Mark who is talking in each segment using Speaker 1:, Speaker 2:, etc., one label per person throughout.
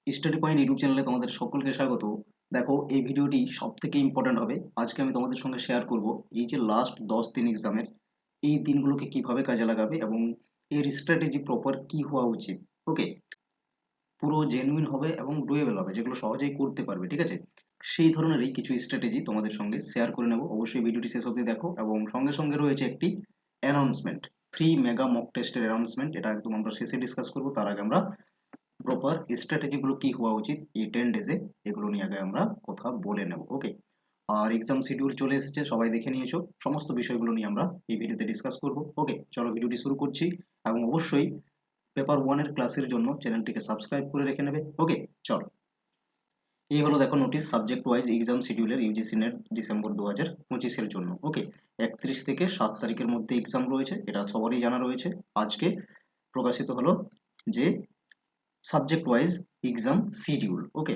Speaker 1: Study point YouTube চ্যানেলে তোমাদের সকলকে স্বাগত। দেখো, এই ভিডিওটি সব থেকে ইম্পর্ট্যান্ট হবে। আজকে আমি তোমাদের সঙ্গে শেয়ার করব এই যে লাস্ট 10 দিন এক্সামের, এই দিনগুলোকে কিভাবে কাজে লাগাবে এবং এর স্ট্র্যাটেজি প্রপার কি হওয়া উচিত। ওকে, পুরো জেনুইন হবে এবং ডুয়েবল হবে, যেগুলো সহজেই করতে পারবে। ঠিক আছে, সেই ধরনেরই কিছু স্ট্র্যাটেজি তোমাদের সঙ্গে শেয়ার করে নেব। অবশ্যই ভিডিওটি শেষ অবধি দেখো এবং সঙ্গে সঙ্গে রয়েছে একটি অ্যানাউন্সমেন্ট, ফ্রি মেগা মক টেস্টের অ্যানাউন্সমেন্ট। এটা একদম আমরা শেষে ডিসকাস করব। তার আগে আমরা প্রপার স্ট্র্যাটেজিগুলো কি হওয়া উচিত এই 10 ডেজে, এগুলো নিয়ে আগে আমরা কথা বলে নেব। ওকে, আর এক্সাম শিডিউল চলে এসেছে, সবাই দেখে নিয়েছো। সমস্ত বিষয়গুলো নিয়ে আমরা এই ভিডিওতে ডিসকাস করব। ওকে, চলো ভিডিওটি শুরু করছি। এবং অবশ্যই পেপার ওয়ানের ক্লাসের জন্য চ্যানেলটিকে সাবস্ক্রাইব করে রেখে নেবে। ওকে, চলো। এই হলো দেখো নোটিশ, সাবজেক্ট ওয়াইজ এক্সাম শিডিউলের ইউজিসি নেট ডিসেম্বর 2025-এর জন্য। ওকে, 31 থেকে 7 তারিখের মধ্যে এক্সাম রয়েছে, এটা সবারই জানা রয়েছে। আজকে প্রকাশিত হলো যে সাবজেক্ট ওয়াইজ এক্সাম শিডিউল। ওকে,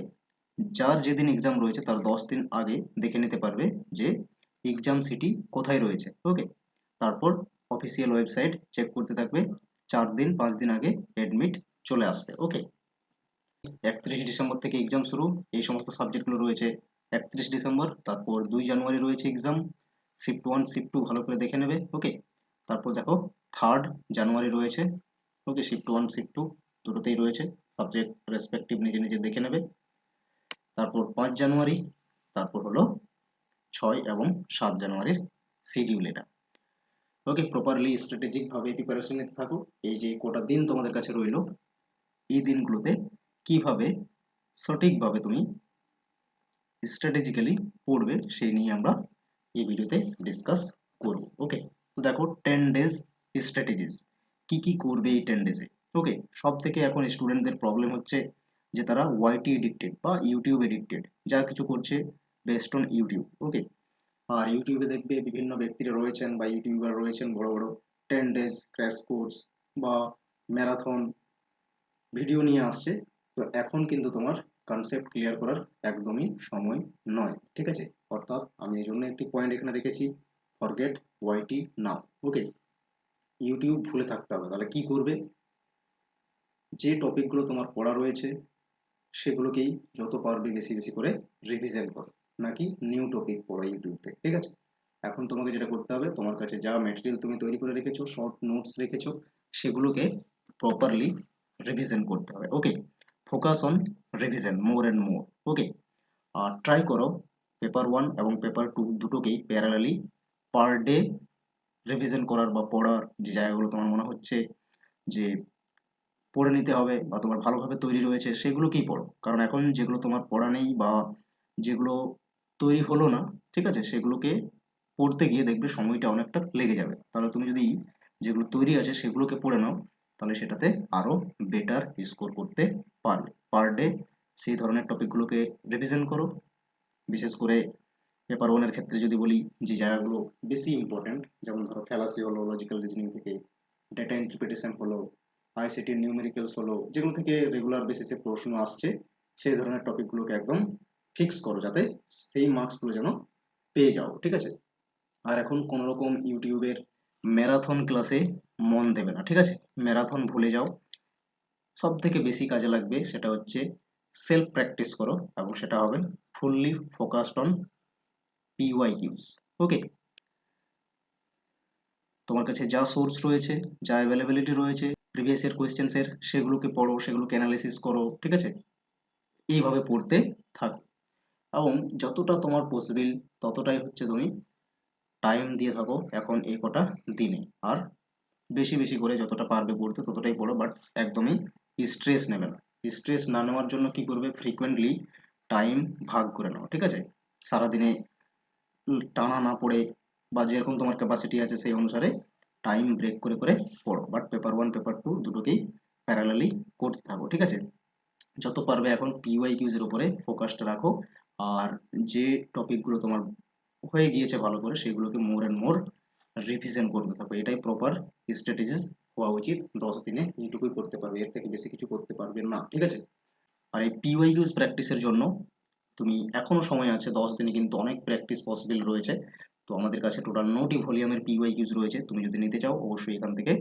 Speaker 1: যার যেদিন এক্সাম রয়েছে তার 10 দিন আগে দেখে নিতে পারবে যে এক্সাম সিটি কোথায় রয়েছে। ওকে, তারপর অফিসিয়াল ওয়েবসাইট চেক করতে থাকবে। 4 দিন 5 দিন আগে অ্যাডমিট চলে আসবে। ওকে, 31 ডিসেম্বর থেকে এক্সাম শুরু। এই সমস্ত সাবজেক্টগুলো রয়েছে 31 ডিসেম্বর। তারপর 2 জানুয়ারি রয়েছে এক্সাম। শিফট 1 শিফট 2 ভালো করে দেখে নেবে। ওকে, তারপর দেখো 3 জানুয়ারি রয়েছে। ওকে, শিফট 1 শিফট 2 দুটোতেই রয়েছে, সাবজেক্ট রেসপেক্টিভ নিজে নিজে দেখে নেবে। তারপর 5 জানুয়ারি, তারপর হলো 6 এবং 7 জানুয়ারির শিডিউল এটা। ওকে, প্রপারলি স্ট্র্যাটেজিক ভাবে প্রিপারেশন নিতে থাকো। এই যে কটা দিন তোমাদের কাছে রইলো, এই দিনগুলোতে কিভাবে সঠিকভাবে তুমি স্ট্র্যাটেজিক্যালি পড়বে সেই নিয়ে আমরা এই ভিডিওতে ডিসকাস করব। ওকে, তো দেখো 10 ডেজ স্ট্র্যাটেজিস, কি কি করবে এই 10 ডেজে। ওকে, সব থেকে এখন স্টুডেন্টদের প্রবলেম হচ্ছে যে তারা ওয়াইটি এডিক্টেড বা ইউটিউব এডিক্টেড, যা কিছু করছে বেস্ট অন ইউটিউব। ওকে, আর ইউটিউবে দেখবে বিভিন্ন ব্যক্তিরা রয়েছেন বা ইউটিউবার রয়েছেন বড় বড়, 10 ডেজ ক্র্যাশ কোর্স বা ম্যারাথন ভিডিও নিয়ে আসছে। তো এখন কিন্তু তোমার কনসেপ্ট ক্লিয়ার করার একদমই সময় নয়। ঠিক আছে, অর্থাৎ আমি এই জন্য একটি পয়েন্ট এখানে রেখেছি, ফরগেট ওয়াইটি নাও। ওকে, ইউটিউব ভুলে থাকতে হবে। তাহলে কি করবে, যে টপিকগুলো তোমার পড়া রয়েছে সেগুলোকেই যত পারবে বেশি বেশি করে রিভিশন করো, নাকি নিউ টপিক পড়ো ইউটিউব থেকে। ঠিক আছে, এখন তোমাকে যেটা করতে হবে, তোমার কাছে যা ম্যাটেরিয়াল তুমি তৈরি করে রেখেছো, শর্ট নোটস রেখেছো, সেগুলোকে প্রপারলি রিভিশন করতে হবে। Okay, focus on revision more and more. Okay, আর ট্রাই করো পেপার ওয়ান এবং পেপার টু দুটোকেই প্যারালালি পার ডে রিভিশন করার বা পড়ার। যে জায়গাগুলো তোমার মনে হচ্ছে যে পড়ে নিতে হবে বা তোমার ভালোভাবে তৈরি রয়েছে, সেগুলোকেই পড়ো। কারণ এখন যেগুলো তোমার পড়া নেই বা যেগুলো তৈরি হলো না, ঠিক আছে, সেগুলোকে পড়তে গিয়ে দেখবে সময়টা অনেকটা লেগে যাবে। তাহলে তুমি যদি যেগুলো তৈরি আছে সেগুলোকে পড়ে নাও, তাহলে সেটাতে আরো বেটার স্কোর করতে পারবে। পার ডে সেই ধরনের টপিকগুলোকে রিভিশন করো। বিশেষ করে পেপার ওয়ানের ক্ষেত্রে যদি বলি, যে জায়গাগুলো বেশি ইম্পর্টেন্ট, যেমন ধরো ফ্যালাসি হলো, লজিক্যাল রিজনিং থেকে ডেটা ইন্টারপ্রিটেশন হলো, আইসিটি নিউমেরিক্যালস হলো, যেগুলো থেকে রেগুলার বেসিসে প্রশ্ন আসছে, সেই ধরনের টপিকগুলোকে একদম ফিক্স করো, যাতে সেই মার্কসগুলো যেন পেয়ে যাও। ঠিক আছে, আর এখন কোনো রকম ইউটিউবের ম্যারাথন ক্লাসে মন দেবে না। ঠিক আছে, ম্যারাথন ভুলে যাও। সব থেকে বেশি কাজে লাগবে সেটা হচ্ছে সেলফ প্র্যাকটিস করো, এবং সেটা হবে ফুললি ফোকাসড অন পিওয়াইকিউস। ওকে, তোমার কাছে যা সোর্স রয়েছে, যা অ্যাভেলেবিলিটি রয়েছে প্রিভিয়াস ইয়ার কোয়েশ্চেন্সের, সেগুলোকে পড়ো, সেগুলোকে অ্যানালাইসিস করো। ঠিক আছে, এইভাবে পড়তে থাকো এবং যতটা তোমার পসিবল ততটাই হচ্ছে তুমি টাইম দিয়ে থাকো এখন এই কটা দিনে। আর বেশি বেশি করে যতটা পারবে পড়তে ততটাই পড়ো, বাট একদমই স্ট্রেস নেবে না। স্ট্রেস না নেওয়ার জন্য কি করবে, ফ্রিকোয়েন্টলি টাইম ভাগ করে নাও। ঠিক আছে, সারাদিনে টানা না পড়ে বা যেরকম তোমার ক্যাপাসিটি আছে সেই অনুসারে টাইম ব্রেক করে করে পড়ো, but paper one paper two দুটোকেই প্যারালালি করতে থাকো। ঠিক আছে, যত পারবে এখন পিওয়াই কিউজের উপরে ফোকাসটা রাখো। আর যে টপিকগুলো তোমার হয়ে গিয়েছে ভালো করে, সেগুলোকে মোর অ্যান্ড মোর রিভিশন করতে থাকো। এটাই প্রপার স্ট্র্যাটেজিস হওয়া উচিত। 10 দিনে এইটুকুই করতে পারবে, এর থেকে বেশি কিছু করতে পারবে না। ঠিক আছে, আর এই পিওয়াই কিউজ প্র্যাকটিসের জন্য তুমি এখনো সময় আছে, 10 দিনে কিন্তু অনেক প্র্যাকটিস পসিবল রয়েছে। তো আমাদের কাছে টোটাল 9টি ভলিউমের পিওয়াই কিউজ রয়েছে। তুমি যদি নিতে চাও অবশ্যই এখান থেকে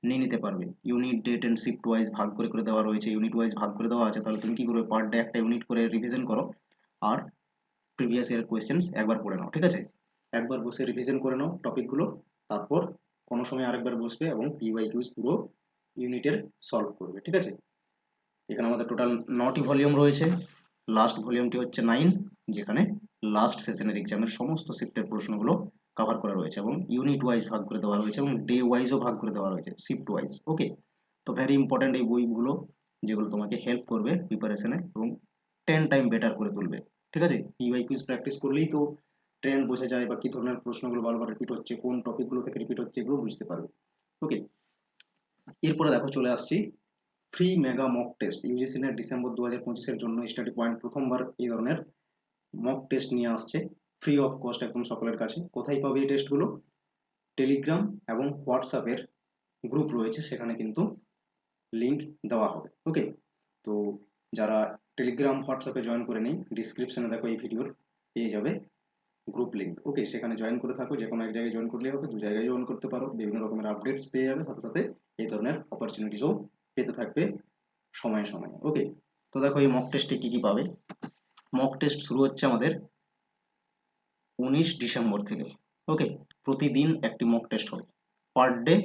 Speaker 1: নিয়ে নিতে পারবে। Unit, date and shift wise ভাগ করে করে দেওয়া রয়েছে, ইউনিট ওয়াইজ ভাগ করে দেওয়া আছে। তাহলে তুমি কি করবে, পার ডে একটা ইউনিট করে রিভিশন করো আর প্রিভিয়াস ইয়ার কোয়েশ্চেন্স একবার পড়ে নাও, ঠিক আছে? একবার বসে রিভিশন করে নাও টপিকগুলো, তারপর কোনো সময় আরেকবার বসবে এবং পিওয়াইকিউজ পুরো ইউনিটের সলভ করবে, ঠিক আছে? এখানে আমাদের টোটাল 9টি ভলিউম রয়েছে। লাস্ট ভলিউমটি হচ্ছে 9, যেখানে লাস্ট সেশনের এক্সামের সমস্ত শিফটের প্রশ্নগুলো কভার করা রয়েছে এবং ইউনিট ওয়াইজ ভাগ করে দেওয়া রয়েছে এবং ডে ওয়াইজও ভাগ করে দেওয়া রয়েছে, শিফট ওয়াইজ। ওকে, তো ভেরি ইম্পর্ট্যান্ট এই বইগুলো, যেগুলো তোমাকে হেল্প করবে প্রিপারেশনে এবং 10 টাইম বেটার করে তুলবে, ঠিক আছে? পিওয়াইকিউজ প্র্যাকটিস করলেই তো ট্রেন্ড বোঝা যায় বা কি ধরনের প্রশ্নগুলো বারবার রিপিট হচ্ছে, কোন টপিকগুলো থেকে রিপিট হচ্ছে, এগুলো বুঝতে পারবে। ওকে, এরপরে দেখো চলে আসছি free mega mock test. UGC NET December 2025-এর জন্য স্টাডি পয়েন্ট প্রথমবার এই ধরনের মক টেস্ট নিয়ে আসছে, ফ্রি অফ কস্ট একদম সকলের কাছে। কোথায় পাবে এই টেস্টগুলো? টেলিগ্রাম এবং হোয়াটসঅ্যাপের গ্রুপ রয়েছে, সেখানে কিন্তু লিঙ্ক দেওয়া হবে। ওকে, তো যারা টেলিগ্রাম হোয়াটসঅ্যাপে জয়েন করে নেই, ডিসক্রিপশনে দেখো এই ভিডিওর পেয়ে যাবে গ্রুপ লিঙ্ক। ওকে, সেখানে জয়েন করে থাকো, যে কোনো এক জায়গায় জয়েন করলেই হবে, 2 জায়গায় জয়েন করতে পারো, বিভিন্ন রকমের আপডেটস পেয়ে যাবে, সাথে সাথে এই ধরনের অপরচুনিটিসও পেতে থাকবে সময়ে সময়ে। ওকে, তো দেখো এই মক টেস্টে কি কি পাবে। মক টেস্ট শুরু হচ্ছে আমাদের 19 ডিসেম্বর থেকে। ওকে, প্রতিদিন একটি মক টেস্ট হবে, পার ডে,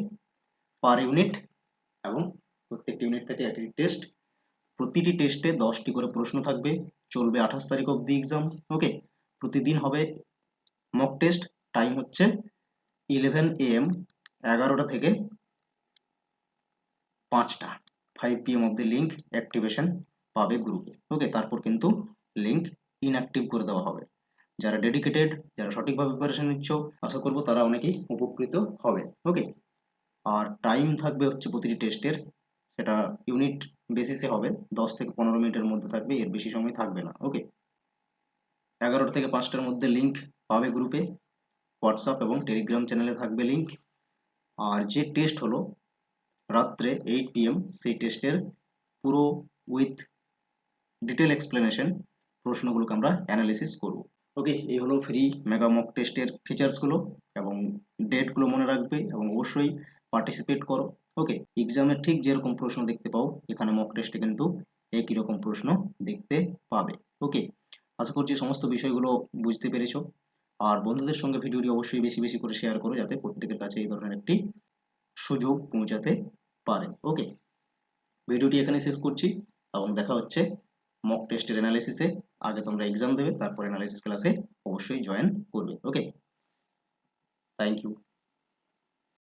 Speaker 1: পার ইউনিট, এবং প্রত্যেকটি ইউনিট থেকে একটি টেস্ট। প্রতিটি টেস্টে 10টি করে প্রশ্ন থাকবে, চলবে 28 তারিখ অবধি এক্সাম। ওকে, প্রতিদিন হবে মক টেস্ট, টাইম হচ্ছে 11 AM, 11টা থেকে 5টা, 5 PM অবধি লিঙ্ক অ্যাক্টিভেশন পাবে গ্রুপে। ওকে, তারপর কিন্তু লিঙ্ক ইনঅ্যাক্টিভ করে দেওয়া হবে। যারা ডেডিকেটেড, যারা সঠিকভাবে প্রিপারেশন নিচ্ছ, আশা করবো তারা অনেকেই উপকৃত হবে। ওকে, আর টাইম থাকবে হচ্ছে প্রতিটি টেস্টের, সেটা ইউনিট বেসিসে হবে, 10 থেকে 15 মিনিটের মধ্যে থাকবে, এর বেশি সময় থাকবে না। ওকে, 11টা থেকে 5টার মধ্যে লিঙ্ক পাবে গ্রুপে, হোয়াটসঅ্যাপ এবং টেলিগ্রাম চ্যানেলে থাকবে লিঙ্ক। আর যে টেস্ট হলো রাত্রে 8 PM, সেই টেস্টের পুরো উইথ ডিটেল এক্সপ্লেনেশন প্রশ্নগুলোকে আমরা অ্যানালিসিস করব। ওকে, এই হলো ফ্রি মেগা মক টেস্টের ফিচার্সগুলো এবং ডেটগুলো মনে রাখবে এবং অবশ্যই পার্টিসিপেট করো। ওকে, এক্সামে ঠিক যেরকম প্রশ্ন দেখতে পাও, এখানে মক টেস্টে কিন্তু একই রকম প্রশ্ন দেখতে পাবে। ওকে, আশা করছি সমস্ত বিষয়গুলো বুঝতে পেরেছো। আর বন্ধুদের সঙ্গে ভিডিওটি অবশ্যই বেশি বেশি করে শেয়ার করো, যাতে প্রত্যেকের কাছে এই ধরনের একটি সুযোগ পৌঁছাতে পারে। ওকে, ভিডিওটি এখানে শেষ করছি এবং দেখা হচ্ছে মক টেস্টের অ্যানালিসিসে। আগে তোমরা এক্সাম দেবে, তারপর অ্যানালিসিস ক্লাসে অবশ্যই জয়েন করবে। ওকে, থ্যাংক ইউ।